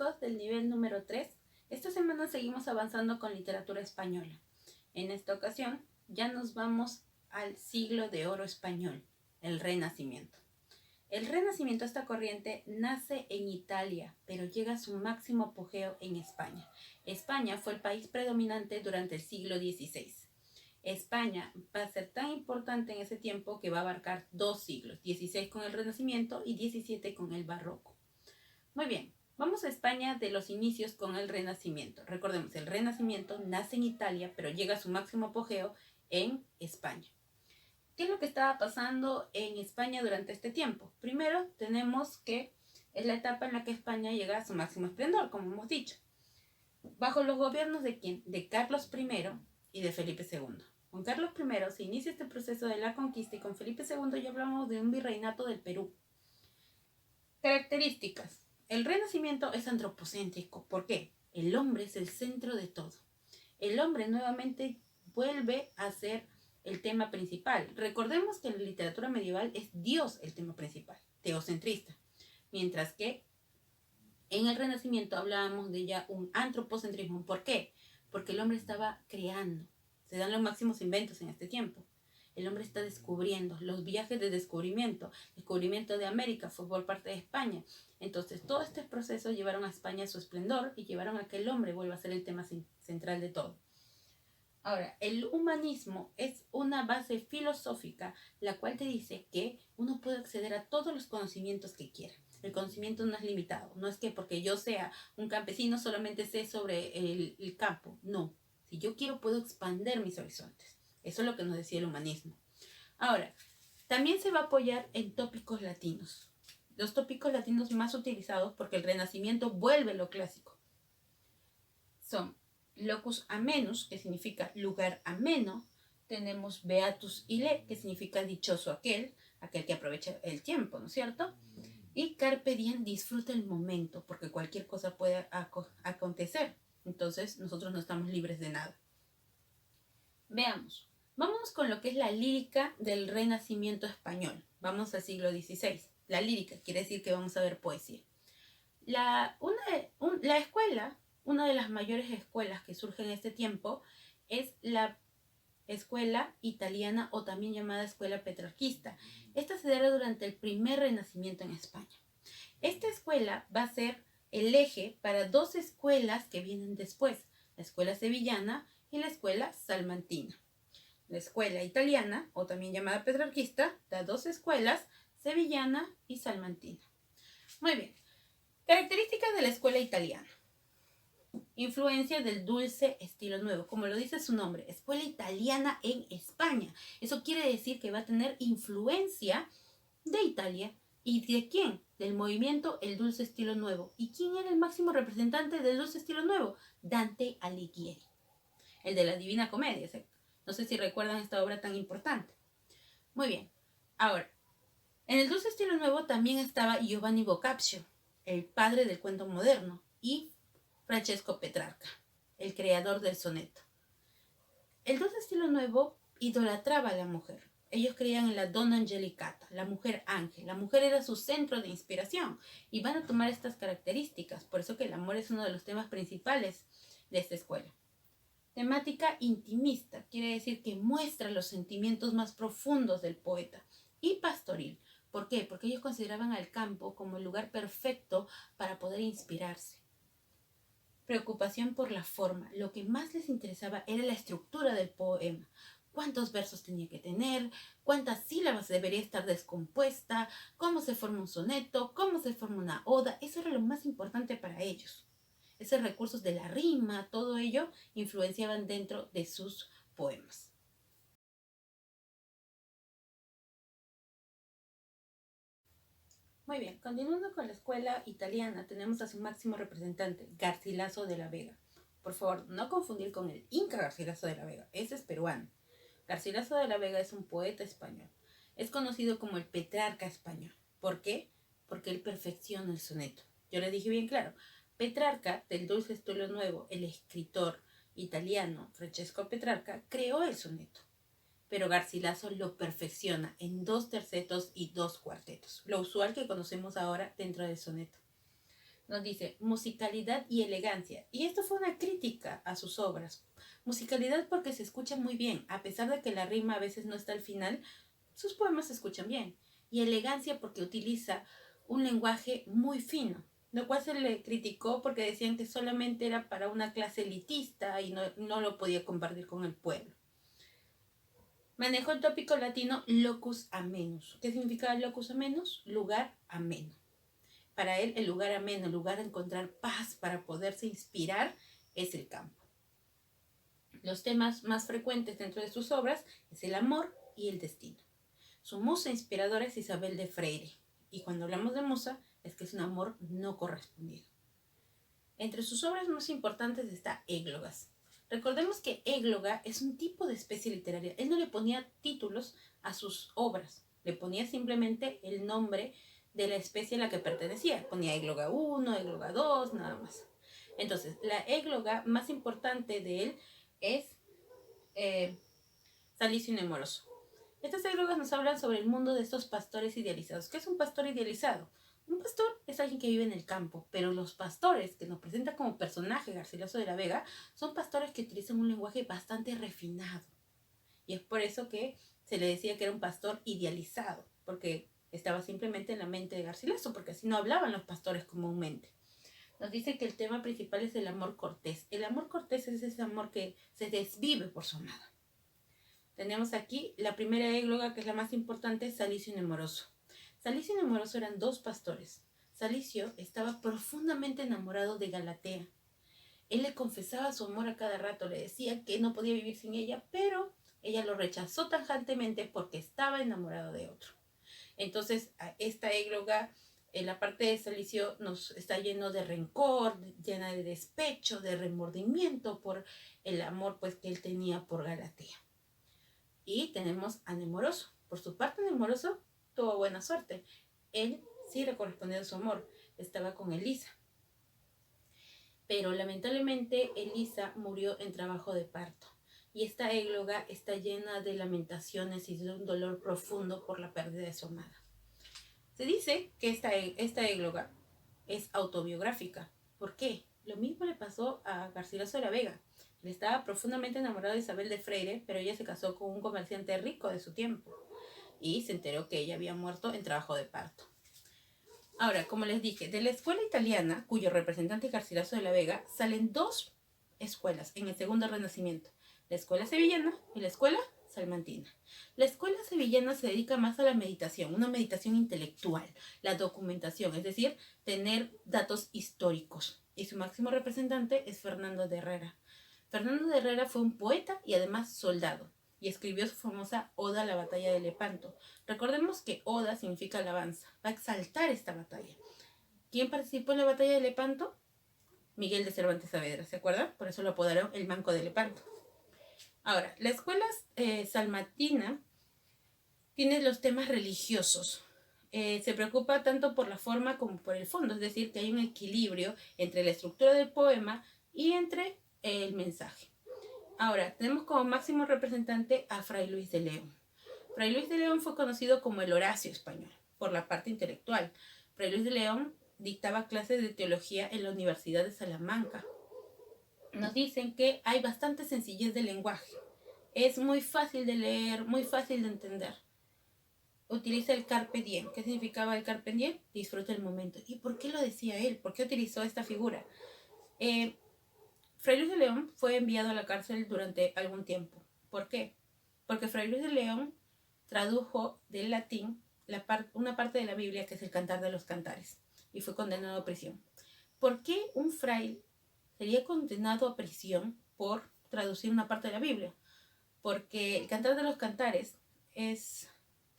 chicos del nivel número 3. Esta semana seguimos avanzando con literatura española. En esta ocasión ya nos vamos al siglo de oro español, el Renacimiento. El Renacimiento, esta corriente, nace en Italia, pero llega a su máximo apogeo en España. España fue el país predominante durante el siglo XVI. España va a ser tan importante en ese tiempo que va a abarcar 2 siglos, 16 con el Renacimiento y 17 con el Barroco. Muy bien, vamos a España de los inicios con el Renacimiento. Recordemos, el Renacimiento nace en Italia, pero llega a su máximo apogeo en España. ¿Qué es lo que estaba pasando en España durante este tiempo? Primero, tenemos que es la etapa en la que España llega a su máximo esplendor, como hemos dicho. Bajo los gobiernos de ¿quién? De Carlos I y de Felipe II. Con Carlos I se inicia este proceso de la conquista y con Felipe II ya hablamos de un virreinato del Perú. Características. El Renacimiento es antropocéntrico. ¿Por qué? El hombre es el centro de todo. El hombre nuevamente vuelve a ser el tema principal. Recordemos que en la literatura medieval es Dios el tema principal, teocentrista. Mientras que en el Renacimiento hablábamos de ya un antropocentrismo. ¿Por qué? Porque el hombre estaba creando. Se dan los máximos inventos en este tiempo. El hombre está descubriendo, los viajes de descubrimiento de América fue por parte de España. Entonces, todo este proceso llevaron a España a su esplendor y llevaron a que el hombre vuelva a ser el tema central de todo. Ahora, el humanismo es una base filosófica, la cual te dice que uno puede acceder a todos los conocimientos que quiera. El conocimiento no es limitado. No es que porque yo sea un campesino solamente sé sobre el campo. No. Si yo quiero, puedo expandir mis horizontes. Eso es lo que nos decía el humanismo. Ahora, también se va a apoyar en tópicos latinos. Los tópicos latinos más utilizados, porque el Renacimiento vuelve lo clásico, son locus amenus, que significa lugar ameno. Tenemos beatus ille, que significa dichoso aquel que aprovecha el tiempo, ¿no es cierto? Y carpe diem, disfruta el momento, porque cualquier cosa puede acontecer. Entonces, nosotros no estamos libres de nada. Veamos. Vámonos con lo que es la lírica del Renacimiento español. Vamos al siglo XVI. La lírica quiere decir que vamos a ver poesía. La escuela, una de las mayores escuelas que surge en este tiempo, es la escuela italiana o también llamada escuela petrarquista. Esta se dará durante el primer Renacimiento en España. Esta escuela va a ser el eje para 2 escuelas que vienen después, la escuela sevillana y la escuela salmantina. La escuela italiana, o también llamada petrarquista, da 2 escuelas, sevillana y salmantina. Muy bien. Características de la escuela italiana. Influencia del dulce estilo nuevo, como lo dice su nombre, escuela italiana en España. Eso quiere decir que va a tener influencia de Italia. ¿Y de quién? Del movimiento El Dulce Estilo Nuevo. ¿Y quién era el máximo representante del Dulce Estilo Nuevo? Dante Alighieri, el de la Divina Comedia. No sé si recuerdan esta obra tan importante. Muy bien. Ahora, en el Dulce Estilo Nuevo también estaba Giovanni Boccaccio, el padre del cuento moderno, y Francesco Petrarca, el creador del soneto. El Dulce Estilo Nuevo idolatraba a la mujer. Ellos creían en la Donna Angelicata, la mujer ángel. La mujer era su centro de inspiración y van a tomar estas características. Por eso que el amor es uno de los temas principales de esta escuela. Temática intimista, quiere decir que muestra los sentimientos más profundos del poeta. Y pastoril. ¿Por qué? Porque ellos consideraban al campo como el lugar perfecto para poder inspirarse. Preocupación por la forma. Lo que más les interesaba era la estructura del poema. ¿Cuántos versos tenía que tener? ¿Cuántas sílabas debería estar descompuesta? ¿Cómo se forma un soneto? ¿Cómo se forma una oda? Eso era lo más importante para ellos. Esos recursos de la rima, todo ello, influenciaban dentro de sus poemas. Muy bien, continuando con la escuela italiana, tenemos a su máximo representante, Garcilaso de la Vega. Por favor, no confundir con el Inca Garcilaso de la Vega, ese es peruano. Garcilaso de la Vega es un poeta español. Es conocido como el Petrarca español. ¿Por qué? Porque él perfecciona el soneto. Yo le dije bien claro, Petrarca, del Dulce Estilo Nuevo, el escritor italiano Francesco Petrarca, creó el soneto. Pero Garcilaso lo perfecciona en 2 tercetos y 2 cuartetos, lo usual que conocemos ahora dentro del soneto. Nos dice musicalidad y elegancia. Y esto fue una crítica a sus obras. Musicalidad porque se escucha muy bien, a pesar de que la rima a veces no está al final, sus poemas se escuchan bien. Y elegancia porque utiliza un lenguaje muy fino, lo cual se le criticó porque decían que solamente era para una clase elitista y no lo podía compartir con el pueblo. Manejó el tópico latino locus amenus. ¿Qué significa locus amenus? Lugar ameno. Para él, el lugar ameno, el lugar de encontrar paz para poderse inspirar, es el campo. Los temas más frecuentes dentro de sus obras es el amor y el destino. Su musa inspiradora es Isabel de Freire. Y cuando hablamos de musa, es que es un amor no correspondido. Entre sus obras más importantes está Églogas. Recordemos que égloga es un tipo de especie literaria. Él no le ponía títulos a sus obras, le ponía simplemente el nombre de la especie a la que pertenecía. Ponía égloga 1, égloga 2, nada más. Entonces, la égloga más importante de él es Salicio Nemoroso. Estas églogas nos hablan sobre el mundo de estos pastores idealizados. ¿Qué es un pastor idealizado? Un pastor es alguien que vive en el campo, pero los pastores que nos presenta como personaje Garcilaso de la Vega son pastores que utilizan un lenguaje bastante refinado. Y es por eso que se le decía que era un pastor idealizado, porque estaba simplemente en la mente de Garcilaso, porque así no hablaban los pastores comúnmente. Nos dice que el tema principal es el amor cortés. El amor cortés es ese amor que se desvive por su amada. Tenemos aquí la primera égloga, que es la más importante, Salicio Nemoroso. Salicio y Nemoroso eran dos pastores. Salicio estaba profundamente enamorado de Galatea. Él le confesaba su amor a cada rato, le decía que no podía vivir sin ella, pero ella lo rechazó tajantemente porque estaba enamorado de otro. Entonces, esta égloga, en la parte de Salicio, nos está lleno de rencor, llena de despecho, de remordimiento por el amor pues, que él tenía por Galatea. Y tenemos a Nemoroso. Por su parte, Nemoroso tuvo buena suerte. Él sí le correspondió su amor. Estaba con Elisa. Pero lamentablemente Elisa murió en trabajo de parto. Y esta égloga está llena de lamentaciones y de un dolor profundo por la pérdida de su amada. Se dice que esta égloga es autobiográfica. ¿Por qué? Lo mismo le pasó a Garcilaso de la Vega. Él estaba profundamente enamorado de Isabel de Freire, pero ella se casó con un comerciante rico de su tiempo y se enteró que ella había muerto en trabajo de parto. Ahora, como les dije, de la escuela italiana, cuyo representante es Garcilaso de la Vega, salen dos escuelas en el segundo Renacimiento: la escuela sevillana y la escuela salmantina. La escuela sevillana se dedica más a la meditación, una meditación intelectual, la documentación, es decir, tener datos históricos. Y su máximo representante es Fernando de Herrera. Fernando de Herrera fue un poeta y además soldado, y escribió su famosa Oda a la batalla de Lepanto. Recordemos que Oda significa alabanza, va a exaltar esta batalla. ¿Quién participó en la batalla de Lepanto? Miguel de Cervantes Saavedra, ¿se acuerdan? Por eso lo apodaron el Manco de Lepanto. Ahora, la escuela salmantina tiene los temas religiosos. Se preocupa tanto por la forma como por el fondo, es decir, que hay un equilibrio entre la estructura del poema y entre el mensaje. Ahora, tenemos como máximo representante a Fray Luis de León. Fray Luis de León fue conocido como el Horacio español, por la parte intelectual. Fray Luis de León dictaba clases de teología en la Universidad de Salamanca. Nos dicen que hay bastante sencillez de lenguaje. Es muy fácil de leer, muy fácil de entender. Utiliza el carpe diem. ¿Qué significaba el carpe diem? Disfruta el momento. ¿Y por qué lo decía él? ¿Por qué utilizó esta figura? Fray Luis de León fue enviado a la cárcel durante algún tiempo. ¿Por qué? Porque Fray Luis de León tradujo del latín una parte de la Biblia, que es el Cantar de los Cantares, y fue condenado a prisión. ¿Por qué un fraile sería condenado a prisión por traducir una parte de la Biblia? Porque el Cantar de los Cantares es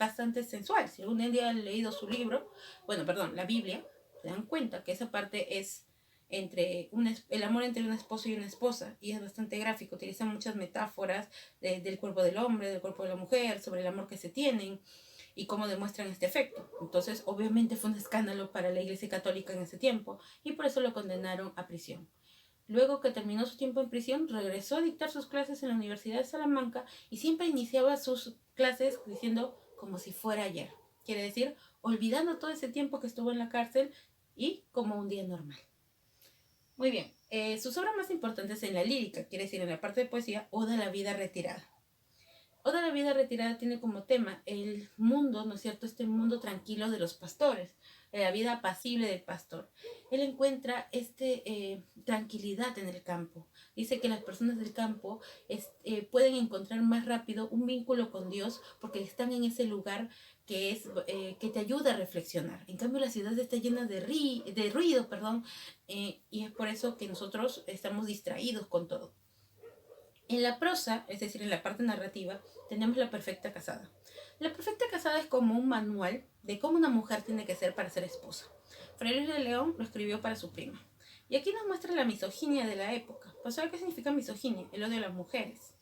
bastante sensual. Si algún día han leído su libro, la Biblia, se dan cuenta que esa parte es el amor entre un esposo y una esposa, y es bastante gráfico. Utiliza muchas metáforas del cuerpo del hombre, del cuerpo de la mujer, sobre el amor que se tienen y cómo demuestran este efecto. Entonces, obviamente fue un escándalo para la Iglesia Católica en ese tiempo, y por eso lo condenaron a prisión. Luego que terminó su tiempo en prisión, regresó a dictar sus clases en la Universidad de Salamanca y siempre iniciaba sus clases diciendo como si fuera ayer. Quiere decir, olvidando todo ese tiempo que estuvo en la cárcel, y como un día normal. Muy bien, sus obras más importantes en la lírica, quiere decir en la parte de poesía, Oda a la vida retirada. Oda a la vida retirada tiene como tema el mundo, ¿no es cierto? Este mundo tranquilo de los pastores, la vida apacible del pastor. Él encuentra tranquilidad en el campo. Dice que las personas del campo pueden encontrar más rápido un vínculo con Dios porque están en ese lugar que te ayuda a reflexionar. En cambio, la ciudad está llena de ruido, y es por eso que nosotros estamos distraídos con todo. En la prosa, es decir, en la parte narrativa, tenemos La Perfecta Casada. La Perfecta Casada es como un manual de cómo una mujer tiene que ser para ser esposa. Fray Luis de León lo escribió para su prima. Y aquí nos muestra la misoginia de la época. ¿Pues sabe qué significa misoginia? El odio a las mujeres.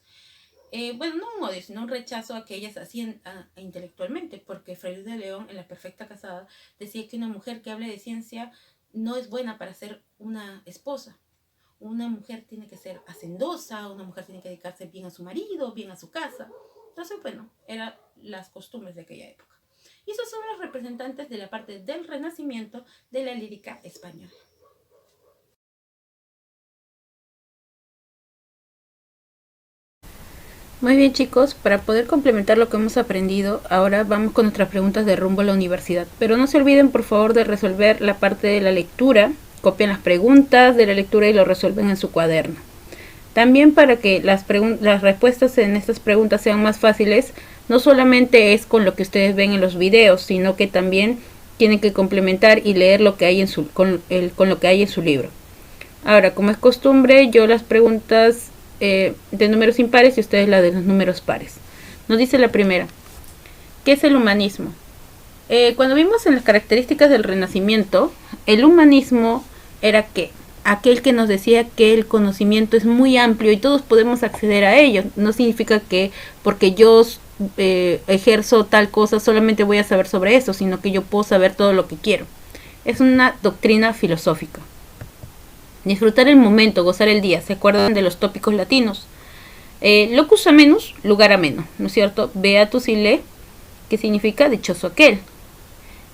No un odio, sino un rechazo a que ellas hacían intelectualmente, porque Fray Luis de León, en La Perfecta Casada, decía que una mujer que hable de ciencia no es buena para ser una esposa. Una mujer tiene que ser hacendosa, una mujer tiene que dedicarse bien a su marido, bien a su casa. Entonces, eran las costumbres de aquella época. Y esos son los representantes de la parte del Renacimiento de la lírica española. Muy bien, chicos, para poder complementar lo que hemos aprendido, ahora vamos con nuestras preguntas de rumbo a la universidad. Pero no se olviden, por favor, de resolver la parte de la lectura. Copian las preguntas de la lectura y lo resuelven en su cuaderno. También para que las respuestas en estas preguntas sean más fáciles, no solamente es con lo que ustedes ven en los videos, sino que también tienen que complementar y leer lo que hay con lo que hay en su libro. Ahora, como es costumbre, yo las preguntas de números impares y ustedes la de los números pares. Nos dice la primera: ¿qué es el humanismo? Cuando vimos en las características del Renacimiento, el humanismo era aquel que nos decía que el conocimiento es muy amplio y todos podemos acceder a ello. No significa que porque yo ejerzo tal cosa solamente voy a saber sobre eso, sino que yo puedo saber todo lo que quiero. Es una doctrina filosófica. Disfrutar el momento, gozar el día. ¿Se acuerdan de los tópicos latinos? Locus amenus, lugar ameno, ¿no es cierto? Beatus ille, que significa dichoso aquel.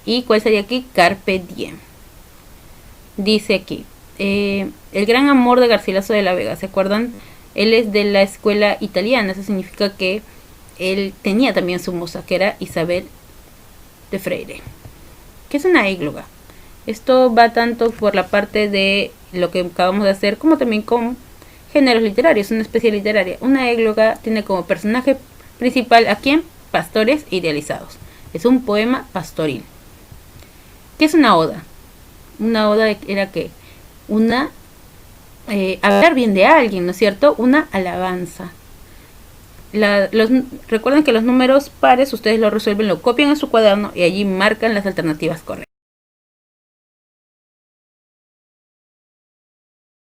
¿Y cuál sería aquí? Carpe diem. Dice aquí, el gran amor de Garcilaso de la Vega, ¿se acuerdan? Él es de la escuela italiana, eso significa que él tenía también su musa, que era Isabel de Freire. ¿Qué es una égloga? Esto va tanto por la parte de lo que acabamos de hacer, como también con géneros literarios, una especie literaria. Una égloga tiene como personaje principal a quién? Pastores idealizados. Es un poema pastoril. ¿Qué es una oda? Una oda era que hablar bien de alguien, ¿no es cierto? Una alabanza. Recuerden que los números pares ustedes lo resuelven, lo copian en su cuaderno y allí marcan las alternativas correctas.